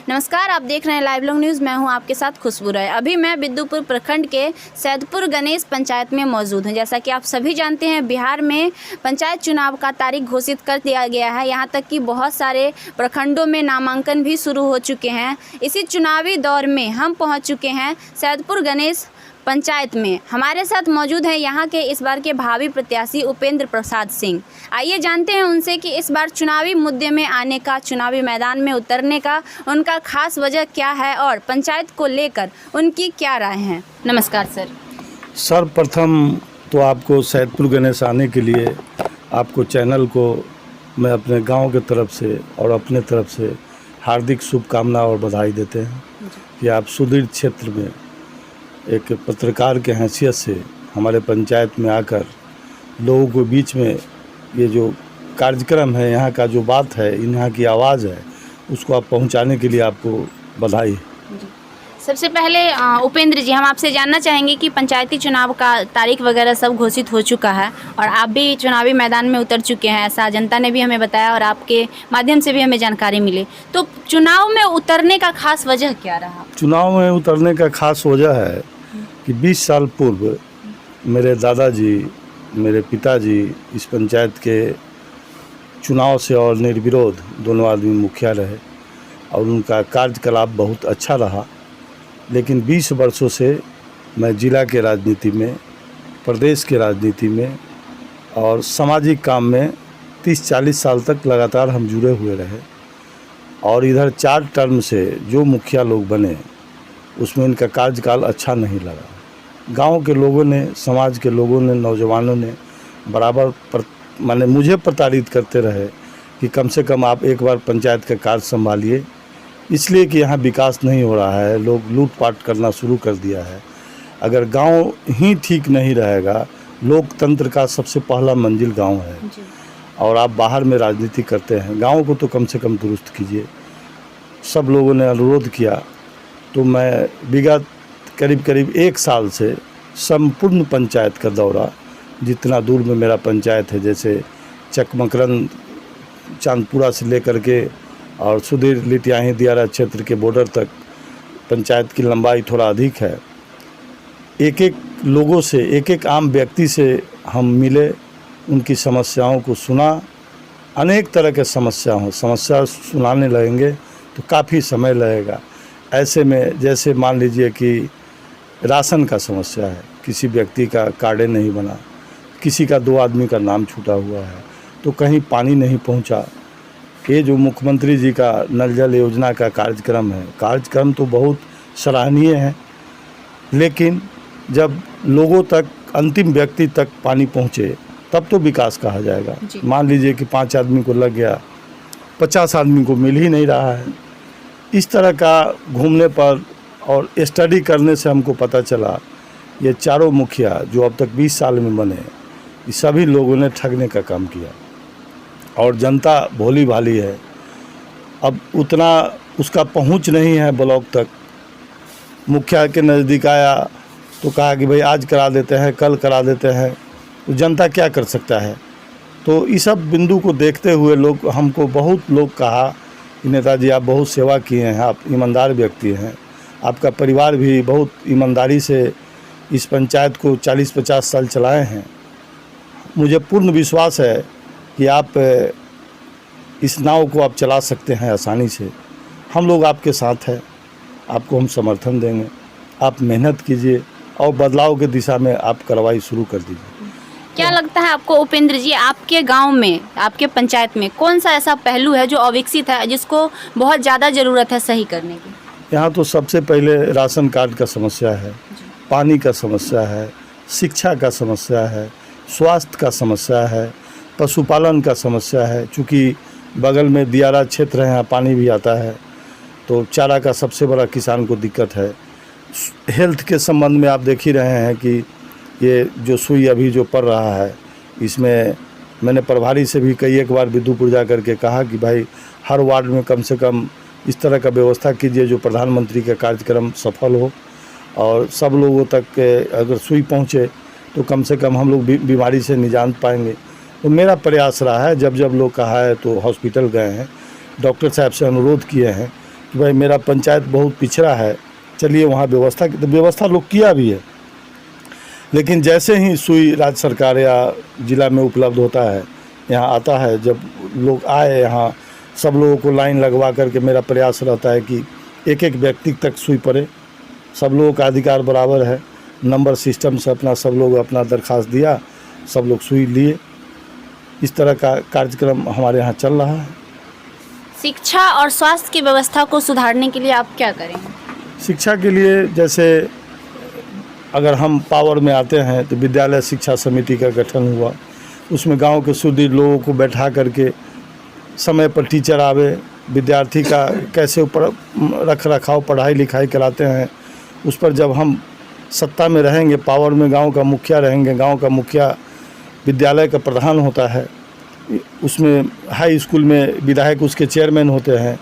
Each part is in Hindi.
नमस्कार, आप देख रहे हैं लाइव लोग न्यूज़। मैं हूं आपके साथ खुशबू राय। अभी मैं बिद्दुपुर प्रखंड के सैदपुर गणेश पंचायत में मौजूद हूं। जैसा कि आप सभी जानते हैं, बिहार में पंचायत चुनाव का तारीख घोषित कर दिया गया है। यहां तक कि बहुत सारे प्रखंडों में नामांकन भी शुरू हो चुके हैं। इसी चुनावी दौर में हम पहुँच चुके हैं सैदपुर गणेश पंचायत में। हमारे साथ मौजूद है यहाँ के इस बार के भावी प्रत्याशी उपेंद्र प्रसाद सिंह। आइए जानते हैं उनसे कि इस बार चुनावी मुद्दे में आने का, चुनावी मैदान में उतरने का उनका खास वजह क्या है और पंचायत को लेकर उनकी क्या राय है। नमस्कार सर। सर्वप्रथम तो आपको सैदपुर गणेश आने के लिए आपको चैनल को मैं अपने गांव के तरफ से और अपने तरफ से हार्दिक शुभकामना और बधाई देते हैं कि आप सुदूर क्षेत्र में एक पत्रकार के हैसियत से हमारे पंचायत में आकर लोगों के बीच में ये जो कार्यक्रम है, यहाँ का जो बात है, यहाँ की आवाज़ है, उसको आप पहुँचाने के लिए आपको बधाई। सबसे पहले उपेंद्र जी, हम आपसे जानना चाहेंगे कि पंचायती चुनाव का तारीख वगैरह सब घोषित हो चुका है और आप भी चुनावी मैदान में उतर चुके हैं, ऐसा जनता ने भी हमें बताया और आपके माध्यम से भी हमें जानकारी मिली। तो चुनाव में उतरने का खास वजह क्या रहा? चुनाव में उतरने का खास वजह है कि 20 साल पूर्व मेरे दादाजी, मेरे पिताजी इस पंचायत के चुनाव से और निर्विरोध दोनों आदमी मुखिया रहे और उनका कार्यकलाप बहुत अच्छा रहा। लेकिन 20 वर्षों से मैं जिला के राजनीति में, प्रदेश के राजनीति में और सामाजिक काम में 30-40 साल तक लगातार हम जुड़े हुए रहे और इधर 4 टर्म से जो मुखिया लोग बने उसमें इनका कार्यकाल अच्छा नहीं लगा। गांव के लोगों ने, समाज के लोगों ने, नौजवानों ने बराबर माने मुझे प्रताड़ित करते रहे कि कम से कम आप एक बार पंचायत का कार्य संभालिए, इसलिए कि यहाँ विकास नहीं हो रहा है, लोग लूटपाट करना शुरू कर दिया है। अगर गांव ही ठीक नहीं रहेगा, लोकतंत्र का सबसे पहला मंजिल गांव है और आप बाहर में राजनीति करते हैं, गांव को तो कम से कम दुरुस्त कीजिए। सब लोगों ने अनुरोध किया तो मैं विगत करीब 1 साल से संपूर्ण पंचायत का दौरा, जितना दूर में मेरा पंचायत है, जैसे चकमकरन चांदपुरा से लेकर के और सुधीर लिटियाही दियारा क्षेत्र के बॉर्डर तक पंचायत की लंबाई थोड़ा अधिक है। एक लोगों से, एक आम व्यक्ति से हम मिले, उनकी समस्याओं को सुना। अनेक तरह के समस्या सुनाने लगेंगे तो काफ़ी समय लगेगा। ऐसे में जैसे मान लीजिए कि राशन का समस्या है, किसी व्यक्ति का कार्ड नहीं बना, किसी का 2 आदमी का नाम छूटा हुआ है, तो कहीं पानी नहीं पहुंचा। ये जो मुख्यमंत्री जी का नल जल योजना का कार्यक्रम है, कार्यक्रम तो बहुत सराहनीय है, लेकिन जब लोगों तक, अंतिम व्यक्ति तक पानी पहुंचे तब तो विकास कहा जाएगा। मान लीजिए कि 5 आदमी को लग गया, 50 आदमी को मिल ही नहीं रहा है। इस तरह का घूमने पर और स्टडी करने से हमको पता चला ये चारों मुखिया जो अब तक 20 साल में बने, ये सभी लोगों ने ठगने का काम किया और जनता भोली भाली है। अब उतना उसका पहुंच नहीं है ब्लॉक तक। मुखिया के नज़दीक आया तो कहा कि भाई आज करा देते हैं, कल करा देते हैं, तो जनता क्या कर सकता है। तो इस सब बिंदु को देखते हुए लोग, हमको बहुत लोग कहा कि नेताजी आप बहुत सेवा किए हैं, आप ईमानदार व्यक्ति हैं, आपका परिवार भी बहुत ईमानदारी से इस पंचायत को 40-50 साल चलाए हैं। मुझे पूर्ण विश्वास है कि आप इस नाव को आप चला सकते हैं आसानी से। हम लोग आपके साथ हैं, आपको हम समर्थन देंगे। आप मेहनत कीजिए और बदलाव की दिशा में आप कार्रवाई शुरू कर दीजिए। क्या लगता है आपको उपेंद्र जी, आपके गांव में, आपके पंचायत में कौन सा ऐसा पहलू है जो अविकसित है, जिसको बहुत ज़्यादा ज़रूरत है सही करने की? यहाँ तो सबसे पहले राशन कार्ड का समस्या है, पानी का समस्या है, शिक्षा का समस्या है, स्वास्थ्य का समस्या है, पशुपालन का समस्या है। चूँकि बगल में दियारा क्षेत्र है, यहाँ पानी भी आता है, तो चारा का सबसे बड़ा किसान को दिक्कत है। हेल्थ के संबंध में आप देख ही रहे हैं कि ये जो सुई अभी जो पड़ रहा है, इसमें मैंने प्रभारी से भी कई एक बार बिद्दुपुर जा कर के कहा कि भाई हर वार्ड में कम से कम इस तरह का व्यवस्था कीजिए जो प्रधानमंत्री का कार्यक्रम सफल हो और सब लोगों तक अगर सुई पहुँचे तो कम से कम हम लोग बीमारी से निजात पाएंगे। तो मेरा प्रयास रहा है, जब लोग कहा है तो हॉस्पिटल गए हैं, डॉक्टर साहब से अनुरोध किए हैं कि भाई मेरा पंचायत बहुत पिछड़ा है, चलिए वहाँ व्यवस्था की, तो व्यवस्था लोग किया भी है। लेकिन जैसे ही सुई राज्य सरकार या जिला में उपलब्ध होता है, यहाँ आता है, जब लोग आए यहाँ, सब लोगों को लाइन लगवा करके मेरा प्रयास रहता है कि एक एक व्यक्ति तक सुई पड़े। सब लोगों का अधिकार बराबर है, नंबर सिस्टम से अपना सब लोग अपना दरख्वास्त दिया, सब लोग सुई लिए। इस तरह का कार्यक्रम हमारे यहाँ चल रहा है। शिक्षा और स्वास्थ्य की व्यवस्था को सुधारने के लिए आप क्या करेंगे? शिक्षा के लिए जैसे अगर हम पावर में आते हैं तो विद्यालय शिक्षा समिति का गठन हुआ, उसमें गांव के सुदृढ़ लोगों को बैठा करके समय पर टीचर आवे, विद्यार्थी का कैसे ऊपर रख रखाव पढ़ाई लिखाई कराते हैं, उस पर जब हम सत्ता में रहेंगे, पावर में गांव का मुखिया रहेंगे, गांव का मुखिया विद्यालय का प्रधान होता है, उसमें हाई स्कूल में विधायक उसके चेयरमैन होते हैं,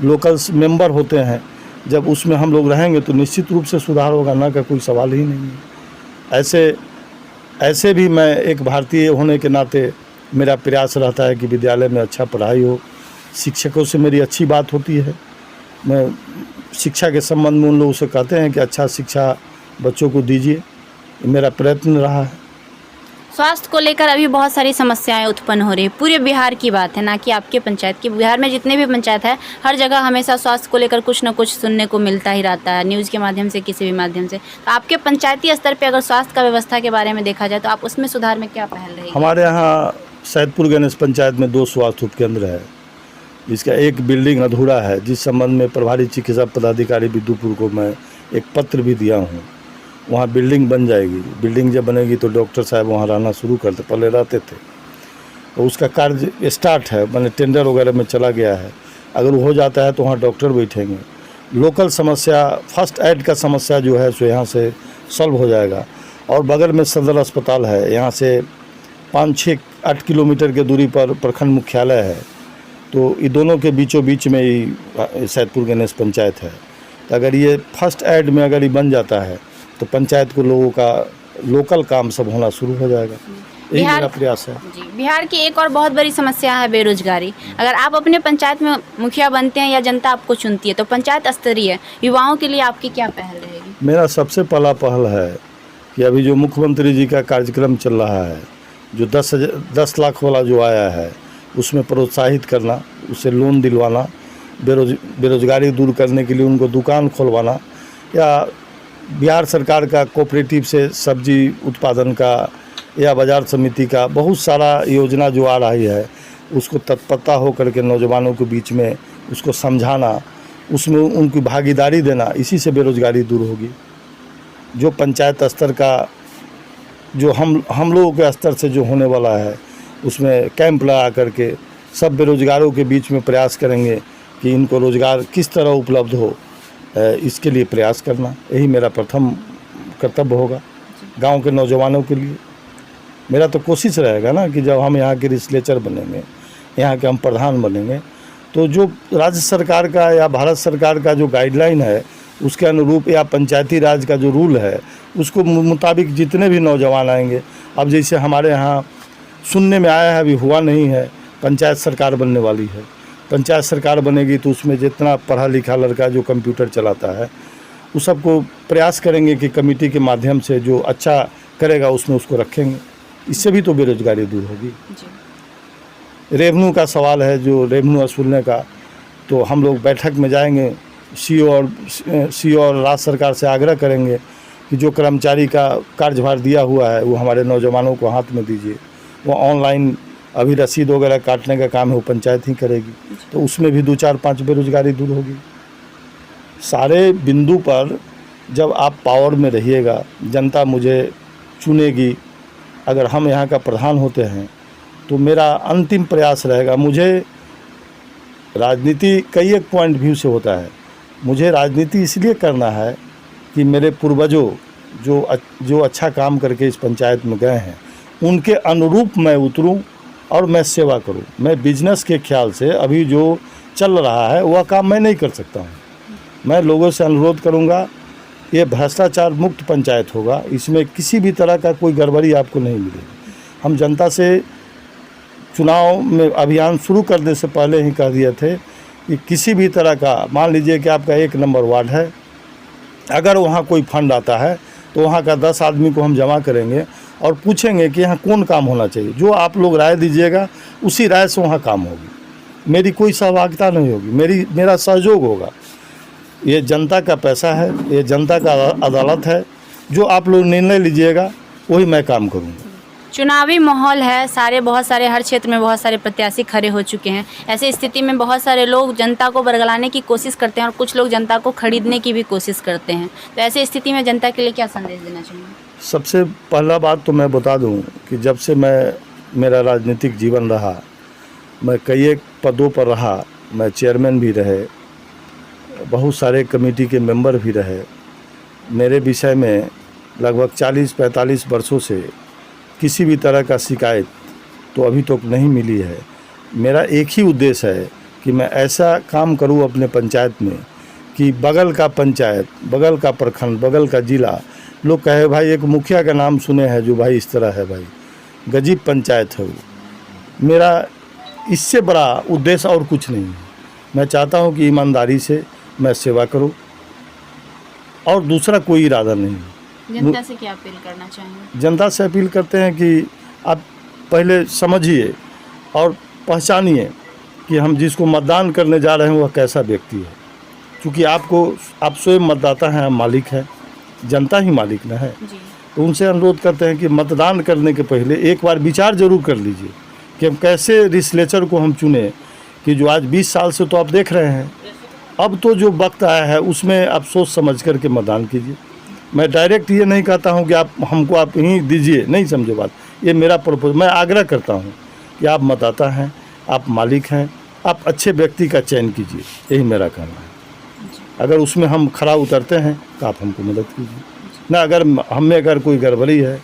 लोकल मेंबर होते हैं, जब उसमें हम लोग रहेंगे तो निश्चित रूप से सुधार होगा, ना का कोई सवाल ही नहीं है। ऐसे भी मैं एक भारतीय होने के नाते मेरा प्रयास रहता है कि विद्यालय में अच्छा पढ़ाई हो। शिक्षकों से मेरी अच्छी बात होती है, मैं शिक्षा के संबंध में उन लोगों से कहते हैं कि अच्छा शिक्षा बच्चों को दीजिए, ये मेरा प्रयत्न रहा है। स्वास्थ्य को लेकर अभी बहुत सारी समस्याएं उत्पन्न हो रही है, पूरे बिहार की बात है, ना कि आपके पंचायत की। बिहार में जितने भी पंचायत है, हर जगह हमेशा स्वास्थ्य को लेकर कुछ ना कुछ सुनने को मिलता ही रहता है, न्यूज़ के माध्यम से, किसी भी माध्यम से। तो आपके पंचायती स्तर पे अगर स्वास्थ्य का व्यवस्था के बारे में देखा जाए तो आप उसमें सुधार में क्या पहल रहेगी? हमारे यहाँ सैदपुर गणेश पंचायत में 2 स्वास्थ्य उपकेंद्र है, जिसका एक बिल्डिंग अधूरा है, जिस संबंध में प्रभारी चिकित्सा पदाधिकारी बिद्दुपुर को मैं एक पत्र भी दिया हूँ। वहाँ बिल्डिंग बन जाएगी, बिल्डिंग जब बनेगी तो डॉक्टर साहब वहाँ रहना शुरू करते, पहले रहते थे, तो उसका कार्य स्टार्ट है, मैंने टेंडर वगैरह में चला गया है। अगर हो जाता है तो वहाँ डॉक्टर बैठेंगे। लोकल समस्या, फर्स्ट एड का समस्या जो है सो यहाँ से सॉल्व हो जाएगा। और बगल में सदर अस्पताल है, यहाँ से 5-6-8 किलोमीटर के दूरी पर प्रखंड मुख्यालय है, तो ये दोनों के बीचों बीच में ही सैदपुर गणेश पंचायत है। तो अगर ये फर्स्ट एड में अगर ये बन जाता है तो पंचायत को लोगों का लोकल काम सब होना शुरू हो जाएगा। यही मेरा प्रयास है। जी, बिहार की एक और बहुत बड़ी समस्या है बेरोजगारी। अगर आप अपने पंचायत में मुखिया बनते हैं या जनता आपको चुनती है तो पंचायत स्तरीय युवाओं के लिए आपकी क्या पहल रहेगी? मेरा सबसे पहला पहल है कि अभी जो मुख्यमंत्री जी का कार्यक्रम चल रहा है, जो 10 लाख वाला जो आया है, उसमें प्रोत्साहित करना, उससे लोन दिलवाना, बेरोजगारी दूर करने के लिए उनको दुकान खोलवाना, या बिहार सरकार का कोऑपरेटिव से सब्जी उत्पादन का या बाजार समिति का बहुत सारा योजना जो आ रही है, उसको तत्परता हो करके नौजवानों के बीच में उसको समझाना, उसमें उनकी भागीदारी देना, इसी से बेरोजगारी दूर होगी। जो पंचायत स्तर का जो हम लोगों के स्तर से जो होने वाला है, उसमें कैंप लगा करके सब बेरोजगारों के बीच में प्रयास करेंगे कि इनको रोज़गार किस तरह उपलब्ध हो, इसके लिए प्रयास करना, यही मेरा प्रथम कर्तव्य होगा गांव के नौजवानों के लिए। मेरा तो कोशिश रहेगा ना कि जब हम यहाँ के लेजिस्लेचर बनेंगे, यहाँ के हम प्रधान बनेंगे, तो जो राज्य सरकार का या भारत सरकार का जो गाइडलाइन है उसके अनुरूप या पंचायती राज का जो रूल है उसको मुताबिक जितने भी नौजवान आएंगे, अब जैसे हमारे यहाँ सुनने में आया है, अभी हुआ नहीं है, पंचायत सरकार बनने वाली है। पंचायत सरकार बनेगी तो उसमें जितना पढ़ा लिखा लड़का जो कंप्यूटर चलाता है, उस सबको प्रयास करेंगे कि कमेटी के माध्यम से जो अच्छा करेगा उसमें उसको रखेंगे, इससे भी तो बेरोजगारी दूर होगी। रेवेन्यू का सवाल है, जो रेवेन्यू वसूलने का, तो हम लोग बैठक में जाएंगे, सीओ और राज्य सरकार से आग्रह करेंगे कि जो कर्मचारी का कार्यभार दिया हुआ है वो हमारे नौजवानों को हाथ में दीजिए। वो ऑनलाइन अभी रसीद वगैरह काटने का काम है वो पंचायत ही करेगी, तो उसमें भी 2-4-5 बेरोजगारी दूर होगी। सारे बिंदु पर जब आप पावर में रहिएगा, जनता मुझे चुनेगी, अगर हम यहाँ का प्रधान होते हैं तो मेरा अंतिम प्रयास रहेगा, मुझे राजनीति कई एक पॉइंट व्यू से होता है, मुझे राजनीति इसलिए करना है कि मेरे पूर्वजों जो अच्छा काम करके इस पंचायत में गए हैं उनके अनुरूप मैं उतरूं और मैं सेवा करूं। मैं बिजनेस के ख्याल से अभी जो चल रहा है वह काम मैं नहीं कर सकता हूं। मैं लोगों से अनुरोध करूंगा, ये भ्रष्टाचार मुक्त पंचायत होगा, इसमें किसी भी तरह का कोई गड़बड़ी आपको नहीं मिलेगी। हम जनता से चुनाव में अभियान शुरू करने से पहले ही कह दिए थे कि किसी भी तरह का, मान लीजिए कि आपका 1 नंबर वार्ड है, अगर वहाँ कोई फंड आता है तो वहाँ का 10 आदमी को हम जमा करेंगे और पूछेंगे कि यहाँ कौन काम होना चाहिए। जो आप लोग राय दीजिएगा उसी राय से वहाँ काम होगी। मेरी कोई सहभागिता नहीं होगी, मेरा सहयोग होगा। ये जनता का पैसा है, ये जनता का अदालत है। जो आप लोग निर्णय लीजिएगा वही मैं काम करूँगा। चुनावी माहौल है, बहुत सारे हर क्षेत्र में बहुत सारे प्रत्याशी खड़े हो चुके हैं। ऐसी स्थिति में बहुत सारे लोग जनता को बरगलाने की कोशिश करते हैं और कुछ लोग जनता को खरीदने की भी कोशिश करते हैं। तो ऐसी स्थिति में जनता के लिए क्या संदेश देना चाहिए? सबसे पहला बात तो मैं बता दूं कि जब से मेरा राजनीतिक जीवन रहा, मैं कई एक पदों पर रहा। मैं चेयरमैन भी रहे, बहुत सारे कमेटी के मेंबर भी रहे। मेरे विषय में लगभग 40-45 वर्षों से किसी भी तरह का शिकायत तो अभी तक नहीं मिली है। मेरा एक ही उद्देश्य है कि मैं ऐसा काम करूं अपने पंचायत में कि बगल का पंचायत, बगल का प्रखंड, बगल का ज़िला लोग कहे भाई एक मुखिया का नाम सुने हैं जो भाई इस तरह है, भाई गजीब पंचायत है वो। मेरा इससे बड़ा उद्देश्य और कुछ नहीं है। मैं चाहता हूं कि ईमानदारी से मैं सेवा करूं और दूसरा कोई इरादा नहीं है। जनता से क्या अपील करना चाहेंगे? जनता से अपील करते हैं कि आप पहले समझिए और पहचानिए कि हम जिसको मतदान करने जा रहे हैं वह कैसा व्यक्ति है। क्योंकि आप स्वयं मतदाता हैं, मालिक हैं, जनता ही मालिक न है। तो उनसे अनुरोध करते हैं कि मतदान करने के पहले एक बार विचार जरूर कर लीजिए कि हम कैसे रिस्लेचर को हम चुने। कि जो आज 20 साल से तो आप देख रहे हैं, अब तो जो वक्त आया है उसमें आप सोच समझ करके मतदान कीजिए। मैं डायरेक्ट ये नहीं कहता हूँ कि आप यहीं दीजिए, नहीं समझे बात। ये मेरा प्रपोज, मैं आग्रह करता हूँ कि आप मतदाता हैं, आप मालिक हैं, आप अच्छे व्यक्ति का चयन कीजिए। यही मेरा कहना है। अगर उसमें हम खरा उतरते हैं तो आप हमको मदद कीजिए ना। अगर हम में अगर कोई गड़बड़ी है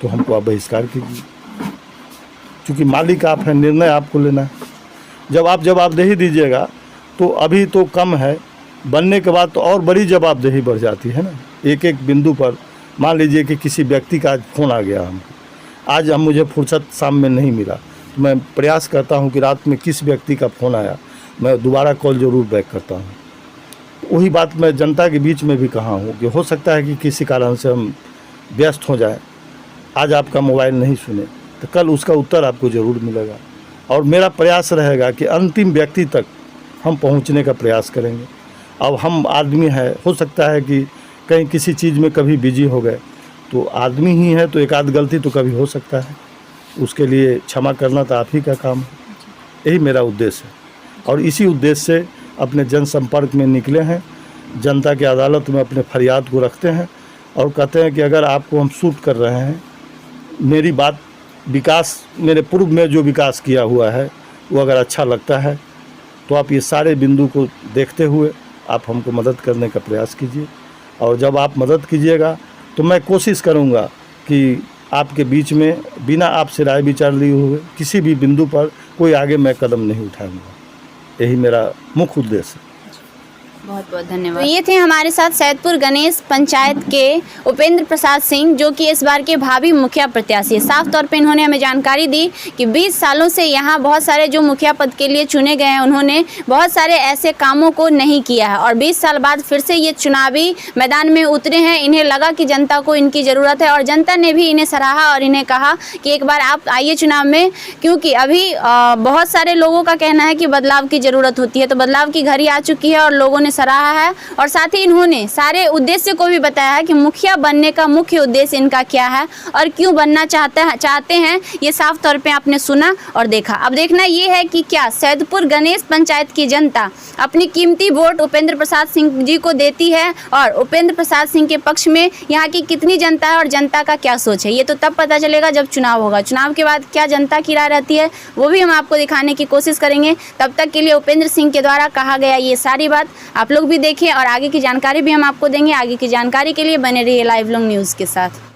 तो हमको आप बहिष्कार कीजिए। क्योंकि मालिक आप हैं, निर्णय आपको लेना है। जब आप जवाबदेही दीजिएगा तो अभी तो कम है, बनने के बाद तो और बड़ी जवाबदेही बढ़ जाती है ना। एक एक बिंदु पर मान लीजिए कि किसी व्यक्ति का आज फ़ोन आ गया हमको, आज मुझे फुर्सत शाम में नहीं मिला, तो मैं प्रयास करता हूं कि रात में किस व्यक्ति का फ़ोन आया मैं दोबारा कॉल ज़रूर बैक करता हूं। वही बात मैं जनता के बीच में भी कहा हूं कि हो सकता है कि किसी कारण से हम व्यस्त हो जाए, आज आपका मोबाइल नहीं सुने तो कल उसका उत्तर आपको ज़रूर मिलेगा। और मेरा प्रयास रहेगा कि अंतिम व्यक्ति तक हम पहुँचने का प्रयास करेंगे। अब हम आदमी है, हो सकता है कि कहीं किसी चीज़ में कभी बिजी हो गए, तो आदमी ही है तो एक आध गलती तो कभी हो सकता है। उसके लिए क्षमा करना तो आप ही का काम है। यही मेरा उद्देश्य है और इसी उद्देश्य से अपने जनसंपर्क में निकले हैं। जनता की अदालत में अपने फरियाद को रखते हैं और कहते हैं कि अगर आपको हम सूट कर रहे हैं, मेरी बात विकास, मेरे पूर्व में जो विकास किया हुआ है वो अगर अच्छा लगता है तो आप ये सारे बिंदु को देखते हुए आप हमको मदद करने का प्रयास कीजिए। और जब आप मदद कीजिएगा तो मैं कोशिश करूंगा कि आपके बीच में बिना आपसे राय विचार लिए हुए किसी भी बिंदु पर कोई आगे मैं कदम नहीं उठाऊंगा। यही मेरा मुख्य उद्देश्य है। बहुत बहुत धन्यवाद। तो ये थे हमारे साथ सैदपुर गणेश पंचायत के उपेंद्र प्रसाद सिंह, जो कि इस बार के भावी मुखिया प्रत्याशी है। साफ तौर पे इन्होंने हमें जानकारी दी कि 20 सालों से यहाँ बहुत सारे जो मुखिया पद के लिए चुने गए हैं उन्होंने बहुत सारे ऐसे कामों को नहीं किया है और 20 साल बाद फिर से ये चुनावी मैदान में उतरे हैं। इन्हें लगा कि जनता को इनकी ज़रूरत है और जनता ने भी इन्हें सराहा और इन्हें कहा कि एक बार आप आइए चुनाव में, क्योंकि अभी बहुत सारे लोगों का कहना है कि बदलाव की ज़रूरत होती है। तो बदलाव की घड़ी आ चुकी है और लोगों ने सराहा है और साथ ही इन्होंने सारे उद्देश्य को भी बताया है कि मुखिया बनने का मुख्य उद्देश्य इनका क्या है और क्यों बनना चाहते हैं। ये साफ तौर पे आपने सुना और देखा। अब देखना ये है कि क्या सैदपुर गणेश पंचायत की जनता अपनी कीमती वोट उपेंद्र प्रसाद सिंह जी को देती है और उपेंद्र प्रसाद सिंह के पक्ष में यहाँ की कितनी जनता है और जनता का क्या सोच है। ये तो तब पता चलेगा जब चुनाव होगा। चुनाव के बाद क्या जनता की राय रहती है वो भी हम आपको दिखाने की कोशिश करेंगे। तब तक के लिए उपेंद्र सिंह के द्वारा कहा गया ये सारी बात आप लोग भी देखिए और आगे की जानकारी भी हम आपको देंगे। आगे की जानकारी के लिए बने रहिए लाइव लॉन्ग न्यूज़ के साथ।